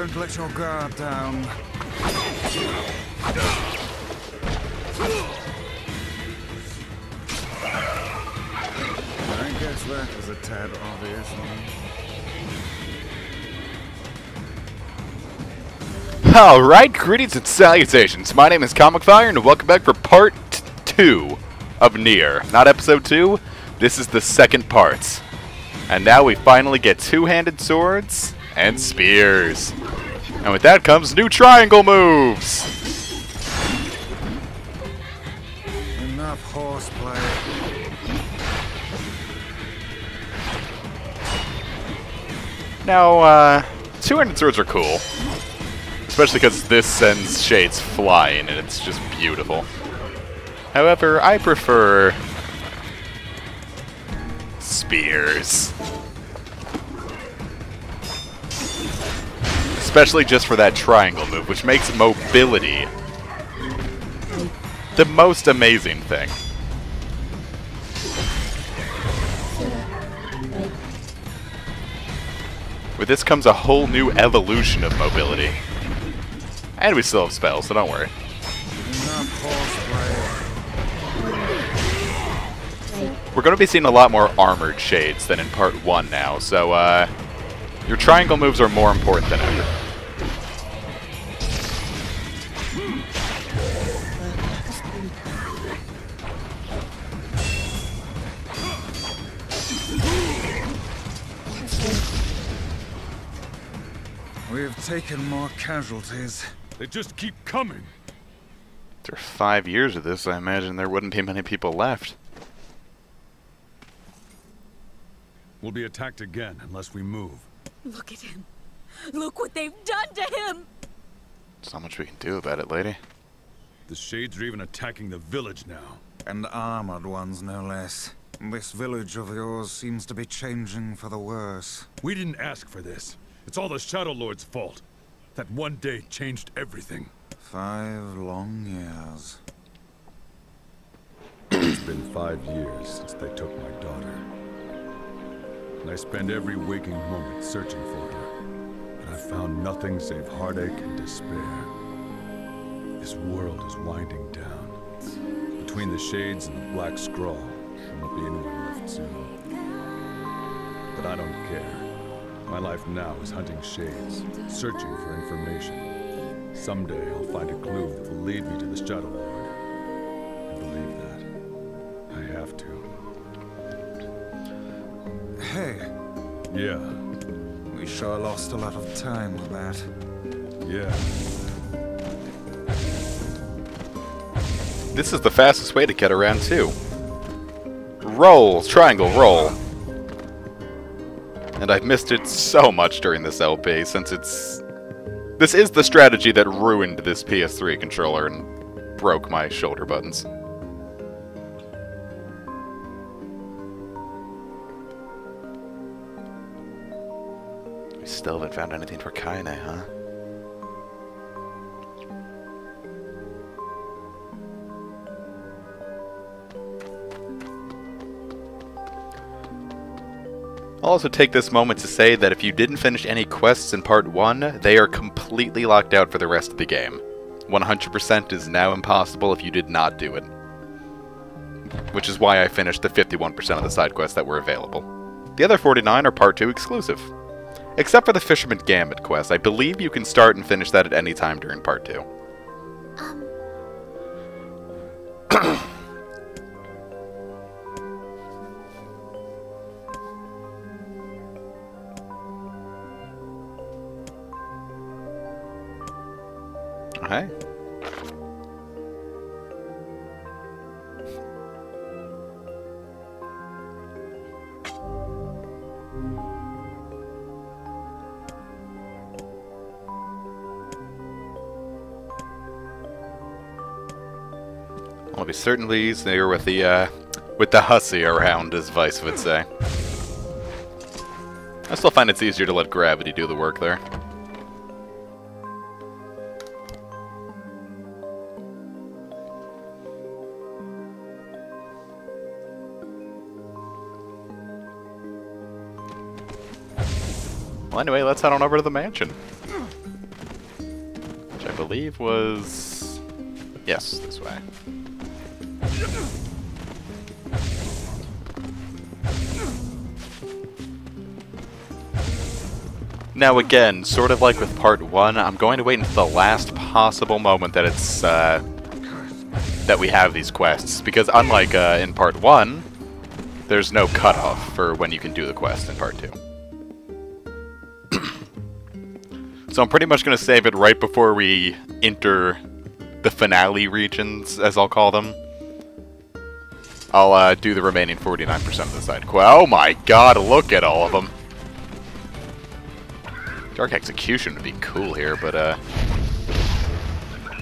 Don't let your guard down. I guess that was a tad obvious. Alright, greetings and salutations. My name is Comic Fire, and welcome back for part 2 of NIER. Not episode 2, this is the second part. And now we finally get two-handed swords and spears. And with that comes new triangle moves! Enough horseplay. Now, two-handed swords are cool. Especially because this sends shades flying, and it's just beautiful. However, I prefer spears. Especially just for that triangle move, which makes mobility the most amazing thing. With this comes a whole new evolution of mobility. And we still have spells, so don't worry. We're going to be seeing a lot more armored shades than in part 1 now, so your triangle moves are more important than ever. We've taken more casualties. They just keep coming. After 5 years of this, I imagine there wouldn't be many people left. We'll be attacked again unless we move. Look at him. Look what they've done to him. There's not much we can do about it, lady. The Shades are even attacking the village now. And armored ones, no less. This village of yours seems to be changing for the worse. We didn't ask for this. It's all the Shadow Lord's fault. That one day changed everything. 5 long years. It's been 5 years since they took my daughter. And I spend every waking moment searching for her. And I found nothing save heartache and despair. This world is winding down. Between the Shades and the Black Scrawl, there won't be anyone left soon. But I don't care. My life now is hunting Shades, searching for information. Someday I'll find a clue that will lead me to the Shadow Lord. I believe that. I have to. Hey. Yeah. We sure lost a lot of time with that. Yeah. This is the fastest way to get around, too. Roll! Triangle, roll! And I've missed it so much during this LP, since this is the strategy that ruined this PS3 controller and broke my shoulder buttons. We still haven't found anything for Kaine, huh? I'll also take this moment to say that if you didn't finish any quests in Part 1, they are completely locked out for the rest of the game. 100% is now impossible if you did not do it. Which is why I finished the 51% of the side quests that were available. The other 49 are Part 2 exclusive. Except for the Fisherman Gambit quest, I believe you can start and finish that at any time during Part 2. Hey. I'll be certainly easier with the hussy around, as Vice would say. I still find it's easier to let gravity do the work there. Well, anyway, let's head on over to the mansion. Which I believe was... yes, this way. Now again, sort of like with part 1, I'm going to wait until the last possible moment that it's, that we have these quests. Because unlike in part 1, there's no cutoff for when you can do the quest in part 2. So I'm pretty much going to save it right before we enter the finale regions, as I'll call them. I'll do the remaining 49% of the side quest. Oh my god, look at all of them! Dark Execution would be cool here, but it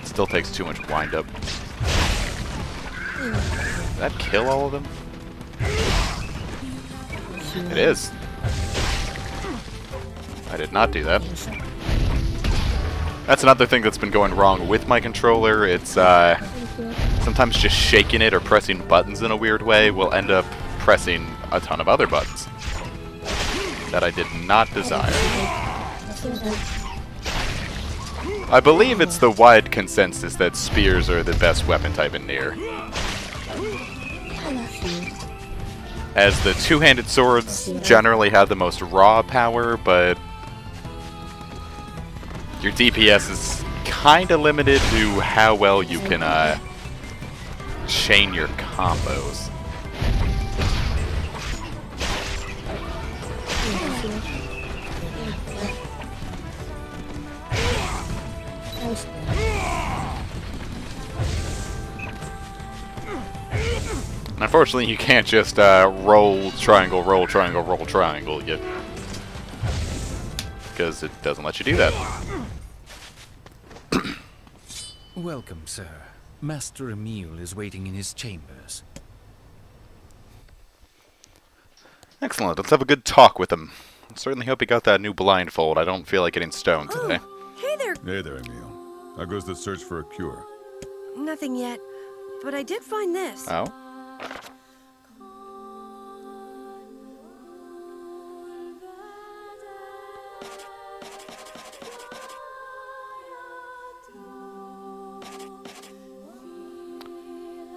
still takes too much wind-up. Did that kill all of them? It is. I did not do that. That's another thing that's been going wrong with my controller. It's sometimes just shaking it or pressing buttons in a weird way will end up pressing a ton of other buttons that I did not desire. I believe it's the wide consensus that spears are the best weapon type in NIER, as the two-handed swords generally have the most raw power, but your DPS is kinda limited to how well you can chain your combos. And unfortunately, you can't just roll triangle, roll triangle, roll triangle, because it doesn't let you do that. Welcome, sir. Master Emile is waiting in his chambers. Excellent. Let's have a good talk with him. I certainly hope he got that new blindfold. I don't feel like getting stoned today. Hey there. Hey there, Emile. How goes the search for a cure? Nothing yet, but I did find this. Oh?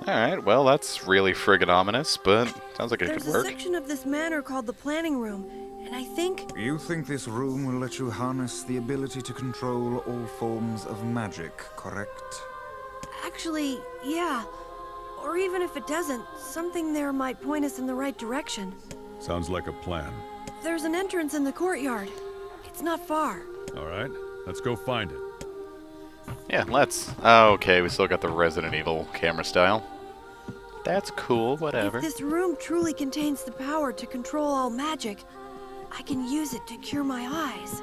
Alright, well, that's really friggin' ominous, but sounds like it could work. There's a section of this manor called the planning room, and I think... You think this room will let you harness the ability to control all forms of magic, correct? Actually, yeah. Or even if it doesn't, something there might point us in the right direction. Sounds like a plan. There's an entrance in the courtyard. It's not far. Alright, let's go find it. Yeah, let's. Oh, okay, we still got the Resident Evil camera style. That's cool, whatever. If this room truly contains the power to control all magic, I can use it to cure my eyes.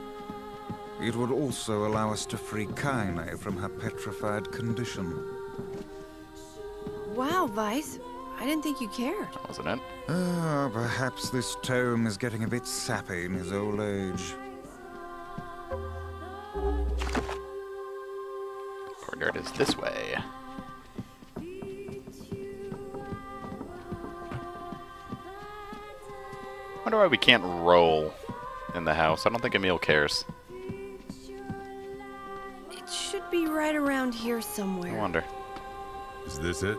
It would also allow us to free Kaine from her petrified condition. Wow, Vice. I didn't think you cared. Wasn't it? Perhaps this tome is getting a bit sappy in his old age. Courtyard is this way. Wonder why we can't roll in the house. I don't think Emile cares. It should be right around here somewhere. I wonder. Is this it?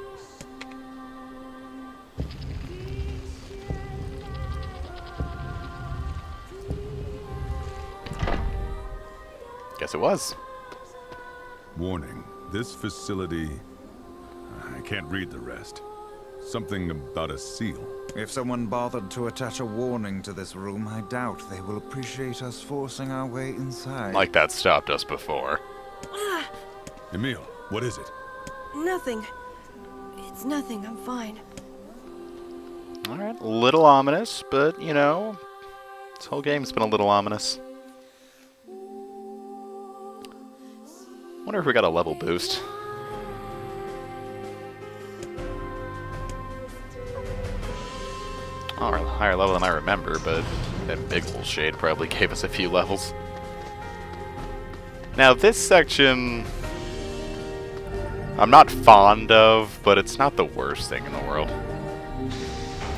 Guess it was. Warning, this facility... I can't read the rest. Something about a seal. If someone bothered to attach a warning to this room, I doubt they will appreciate us forcing our way inside. Like that stopped us before. Emile, what is it? Nothing. It's nothing. I'm fine. Alright, a little ominous, but, you know, this whole game's been a little ominous. Wonder if we got a level boost. Oh, a higher level than I remember, but that big old shade probably gave us a few levels. Now, this section... I'm not fond of, but it's not the worst thing in the world.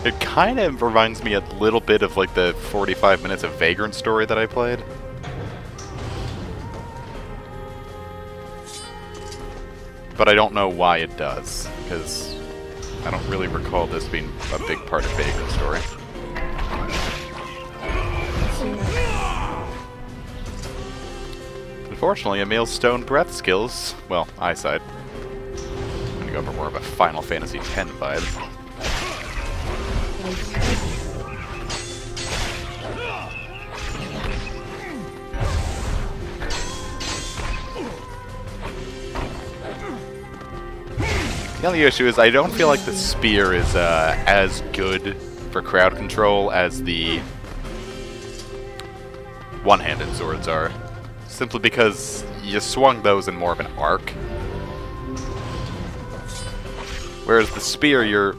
It kind of reminds me a little bit of like the 45 minutes of Vagrant story that I played. but I don't know why it does, because I don't really recall this being a big part of Vagrant's story. Unfortunately, Emil's stone breath skills, well, eyesight. I'm gonna go for more of a Final Fantasy X vibe. The only issue is I don't feel like the spear is as good for crowd control as the one-handed swords are. Simply because you swung those in more of an arc. Whereas the spear, your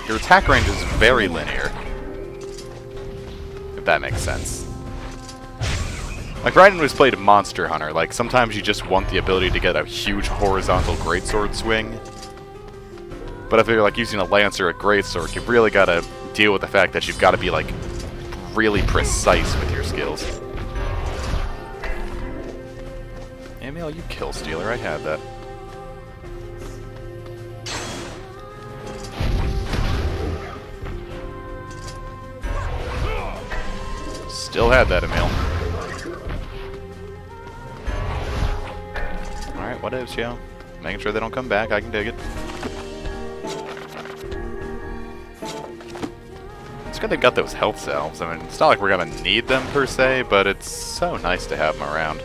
attack range is very linear. If that makes sense. Like, Raiden was played Monster Hunter. Like, sometimes you just want the ability to get a huge horizontal greatsword swing. But if you're, like, using a lance or a greatsword, you've really got to deal with the fact that you've got to be, like, really precise with your skills. Emil, you kill stealer. I had that. Still had that, Emil. Alright, what is, yo? Making sure they don't come back. I can dig it. It's good they've got those health salves. I mean, it's not like we're gonna need them per se, but it's so nice to have them around.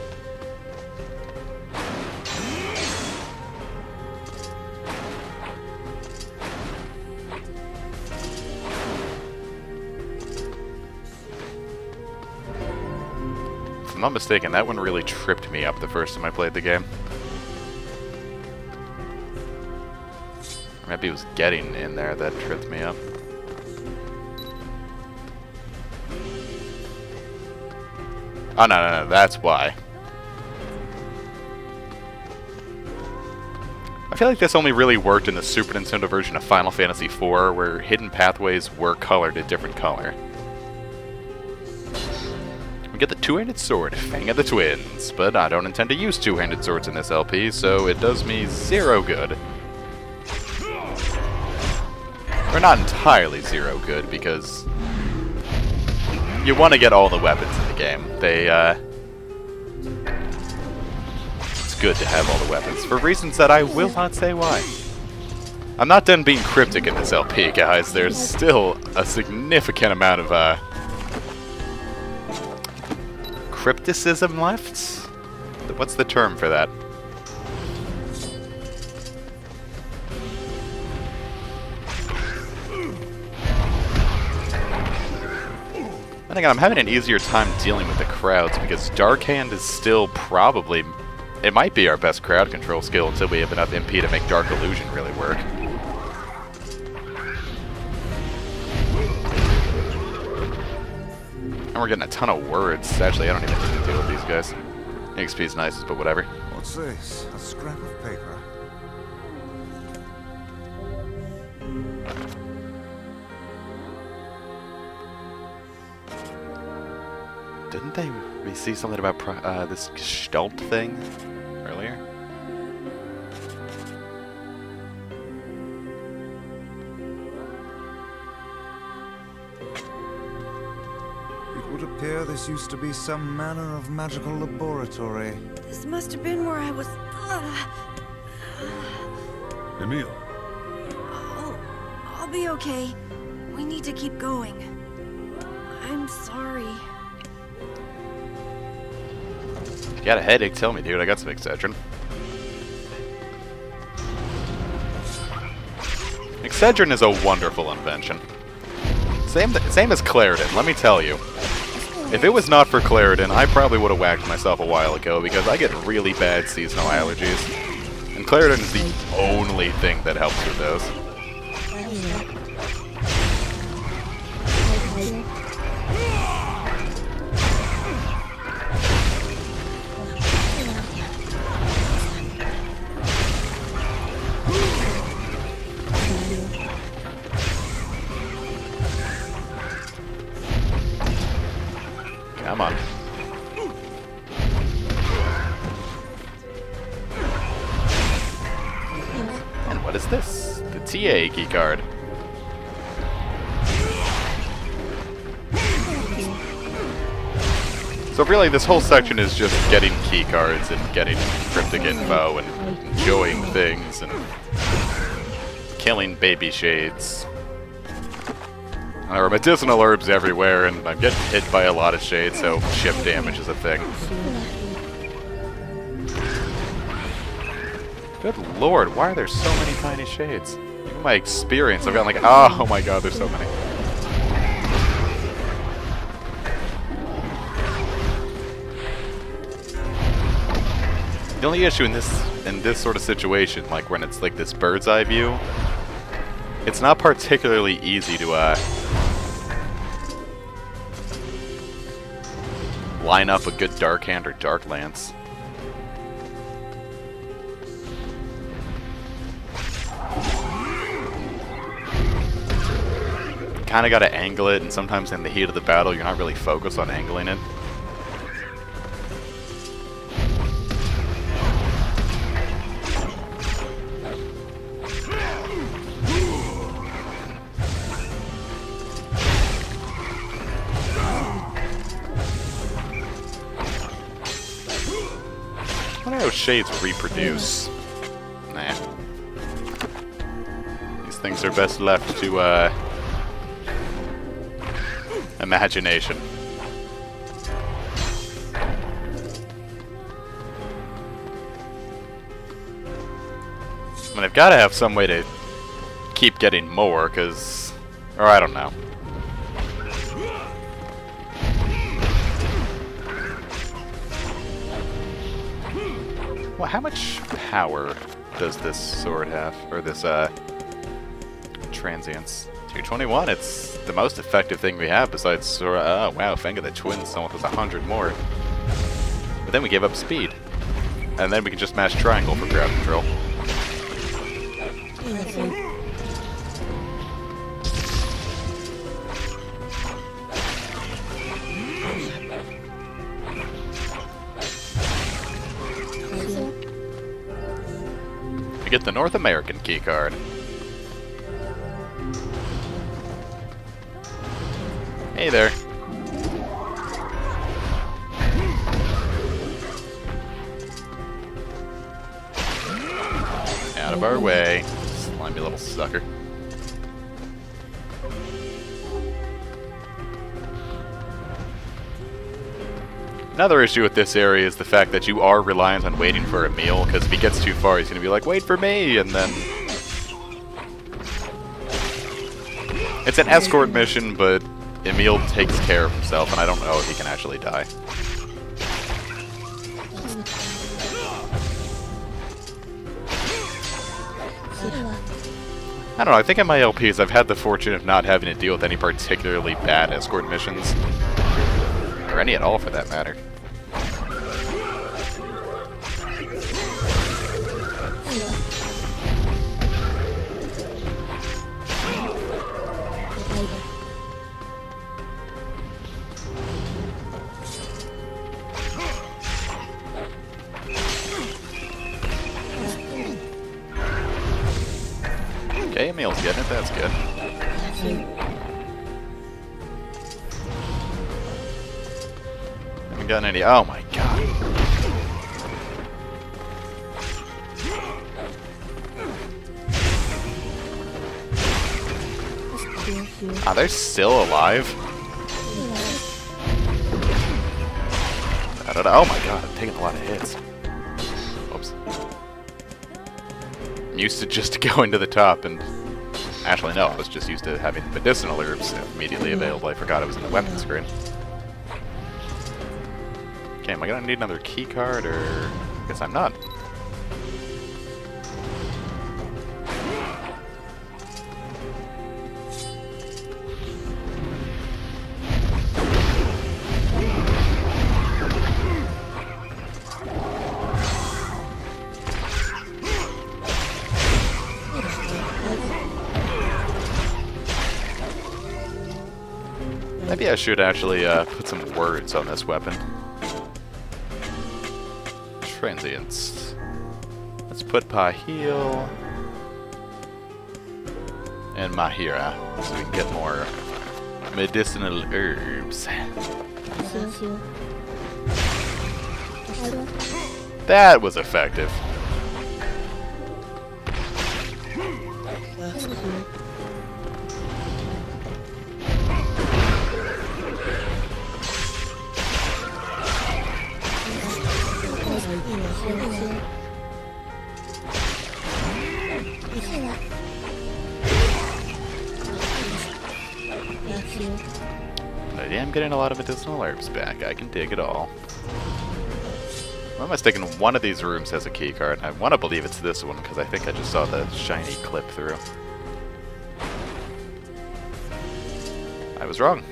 If I'm not mistaken, that one really tripped me up the first time I played the game. Or maybe it was getting in there that tripped me up. Oh, no, that's why. I feel like this only really worked in the Super Nintendo version of Final Fantasy IV, where hidden pathways were colored a different color. We get the two-handed sword, Fang of the Twins, but I don't intend to use two-handed swords in this LP, so it does me zero good. Or not entirely zero good, because you want to get all the weapons in the game. It's good to have all the weapons, for reasons that I will not say why. I'm not done being cryptic in this LP, guys. There's still a significant amount of, crypticism left? What's the term for that? And again, I'm having an easier time dealing with the crowds because Dark Hand is still probably... It might be our best crowd control skill until we have enough MP to make Dark Illusion really work. And we're getting a ton of words. Actually, I don't even need to deal with these guys. XP is nice, but whatever. What's this? A scrap of paper? Didn't we see something about this Gestalt thing earlier? It would appear this used to be some manner of magical laboratory. This must have been where I was... Emil. I'll be okay. We need to keep going. I'm sorry. If you got a headache, tell me, dude. I got some Excedrin. Excedrin is a wonderful invention. Same as Claritin, let me tell you. If it was not for Claritin, I probably would have whacked myself a while ago because I get really bad seasonal allergies. And Claritin is the only thing that helps with those. Come on. What is this? The TA keycard. So really, this whole section is just getting keycards and getting cryptic info and enjoying things and killing baby shades. And there are medicinal herbs everywhere, and I'm getting hit by a lot of shades, so ship damage is a thing. Good lord, why are there so many tiny shades? In my experience, I've gotten like, oh my god, there's so many. The only issue in this sort of situation, like when it's like this bird's eye view, it's not particularly easy to line up a good dark hand or dark lance. Kind of got to angle it, and sometimes in the heat of the battle, you're not really focused on angling it. I wonder how shades reproduce. Nah. These things are best left to, imagination. I mean, I've got to have some way to keep getting more, because... Or I don't know. Well, how much power does this sword have? Or this, transience? 221, it's the most effective thing we have besides Sora. Oh wow, Fang of the Twins almost was 100 more. But then we gave up speed. And then we can just mash triangle for crowd control. We get the North American keycard. Hey there. Out of our way, slimy little sucker. Another issue with this area is the fact that you are reliant on waiting for Emil, because if he gets too far, he's going to be like, wait for me, and then... It's an escort mission, but Emil takes care of himself, and I don't know if he can actually die. I don't know, I think in my LPs I've had the fortune of not having to deal with any particularly bad escort missions. Or any at all, for that matter. Okay, Emil's getting it, that's good. Haven't gotten any. Oh my god. Ah, they're still alive? I don't know. Oh my god, I'm taking a lot of hits. Whoops. I'm used to just going to the top, and actually no, I was just used to having medicinal herbs immediately available. I forgot it was in the weapon screen. Okay, am I gonna need another key card, or I guess I'm not. Maybe I should actually put some words on this weapon. Transients. Let's put Pahil. And Mahira, so we can get more medicinal herbs. That was effective. I am getting a lot of medicinal herbs back. I can dig it all. Why am I sticking one of these rooms as a keycard? I want to believe it's this one because I think I just saw the shiny clip through. I was wrong.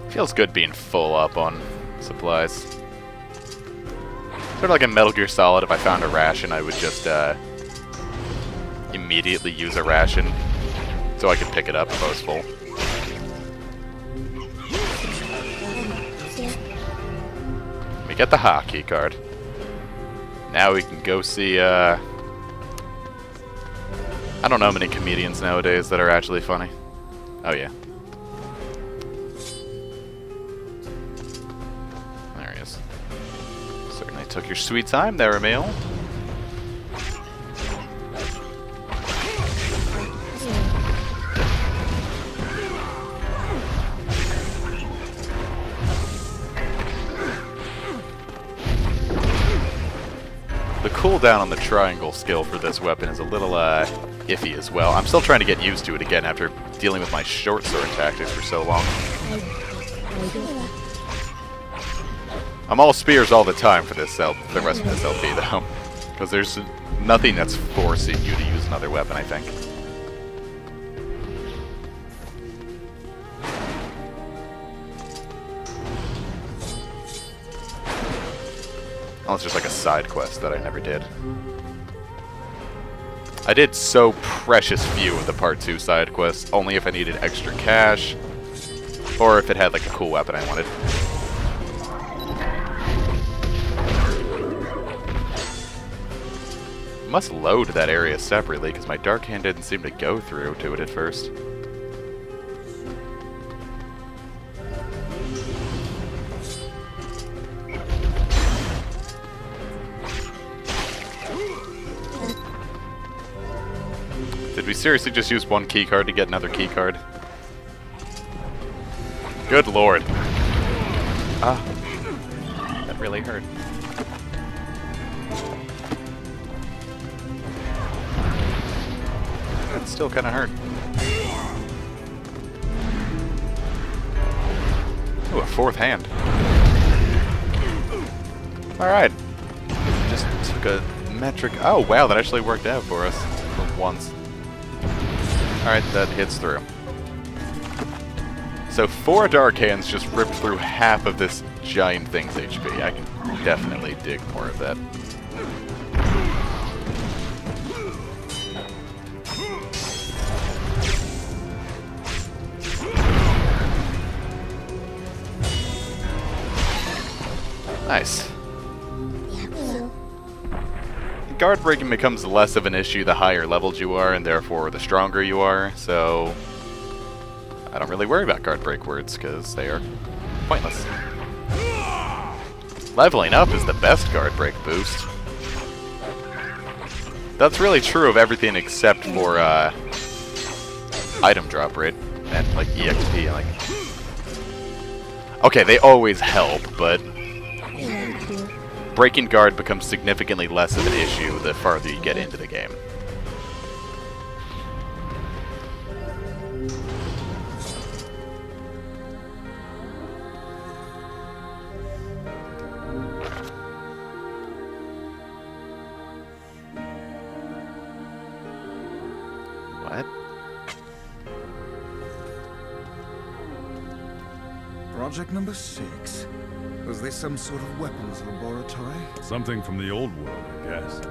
Feels good being full up on supplies. Sort of like in Metal Gear Solid, if I found a ration, I would just immediately use a ration so I could pick it up if I was full. Let me get the hotkey card. Now we can go see, I don't know many comedians nowadays that are actually funny. Oh yeah. There he is. Certainly took your sweet time there, Emil. The cooldown on the triangle skill for this weapon is a little iffy as well. I'm still trying to get used to it again after dealing with my short sword tactics for so long. I'm all spears all the time for this the rest of this LP though, because there's nothing that's forcing you to use another weapon, I think. Oh, it's just like a side quest that I never did. I did so precious few of the Part 2 side quests, only if I needed extra cash, or if it had like a cool weapon I wanted. I must load that area separately, because my Dark Hand didn't seem to go through to it at first. Did we seriously just use one keycard to get another keycard? Good lord. Ah. That really hurt. That still kinda hurt. Ooh, a fourth hand. Alright. Just took a metric. Oh wow, that actually worked out for us. For once. Alright, that hits through. So 4 Dark Hands just ripped through half of this giant thing's HP. I can definitely dig more of that. Nice. Guard breaking becomes less of an issue the higher leveled you are, and therefore the stronger you are, so I don't really worry about guard break words, because they are pointless. Leveling up is the best guard break boost. That's really true of everything except for item drop rate, and like EXP, like... Okay, they always help, but breaking guard becomes significantly less of an issue the farther you get into the game. What? Project number 6. Was this some sort of weapons laboratory? Something from the old world, I guess.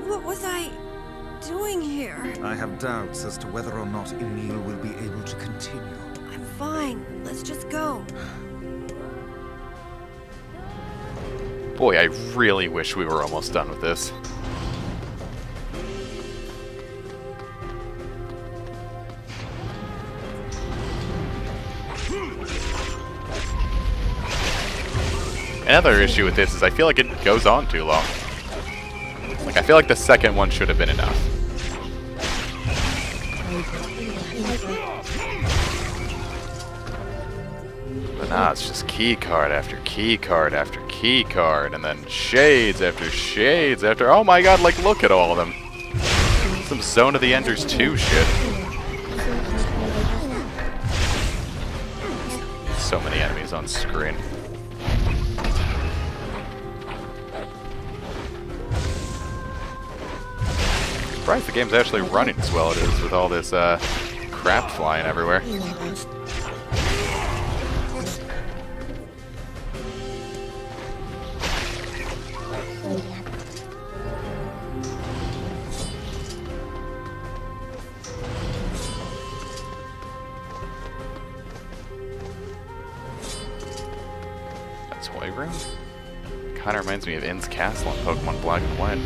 What was I doing here? I have doubts as to whether or not Emil will be able to continue. I'm fine. Let's just go. Boy, I really wish we were almost done with this. Another issue with this is I feel like it goes on too long. Like, I feel like the second one should have been enough. But nah, it's just key card after key card after key card, and then shades after shades after... Oh my god, like, look at all of them. Some Zone of the Enders 2 shit. So many enemies on screen. I'm surprised the game's actually running as well as it is with all this crap flying everywhere. That toy room? Kinda reminds me of Inn's Castle in Pokemon Black and White.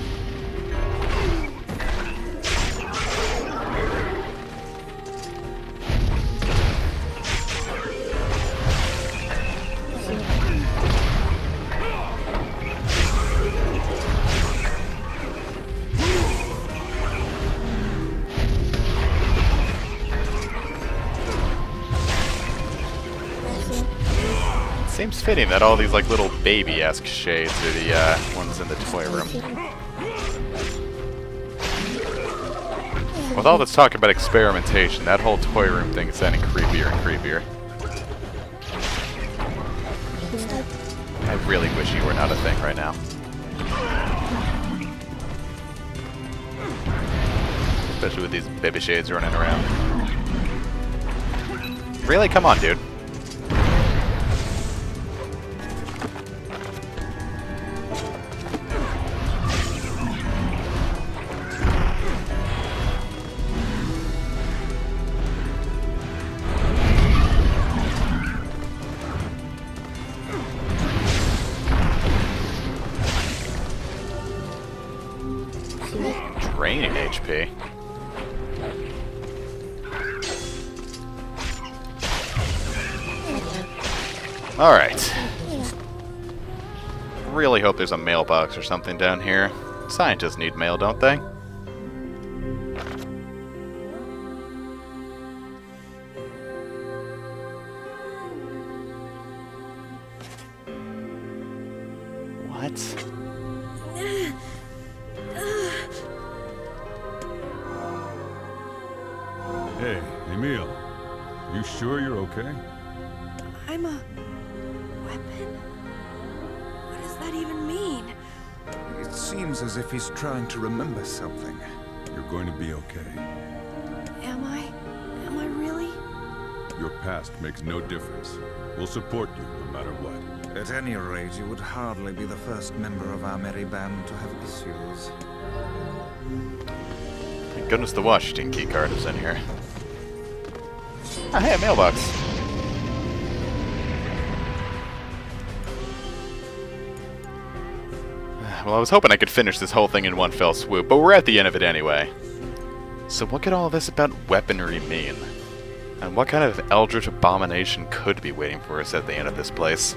Seems fitting that all these like little baby-esque shades are the ones in the toy room. With all this talk about experimentation, that whole toy room thing is sounding creepier and creepier. I really wish you were not a thing right now. Especially with these baby shades running around. Really? Come on, dude. Draining HP. Alright. Really hope there's a mailbox or something down here. Scientists need mail, don't they? What? Hey, Emil. You sure you're okay? I'm a weapon? What does that even mean? It seems as if he's trying to remember something. You're going to be okay. Am I? Am I really? Your past makes no difference. We'll support you no matter what. At any rate, you would hardly be the first member of our merry band to have issues. Thank goodness the Washington keycard is in here. Ah, hey, a mailbox. Well, I was hoping I could finish this whole thing in one fell swoop, but we're at the end of it anyway. So what could all this about weaponry mean? And what kind of eldritch abomination could be waiting for us at the end of this place?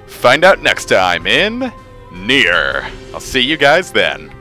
Find out next time in NIER. I'll see you guys then.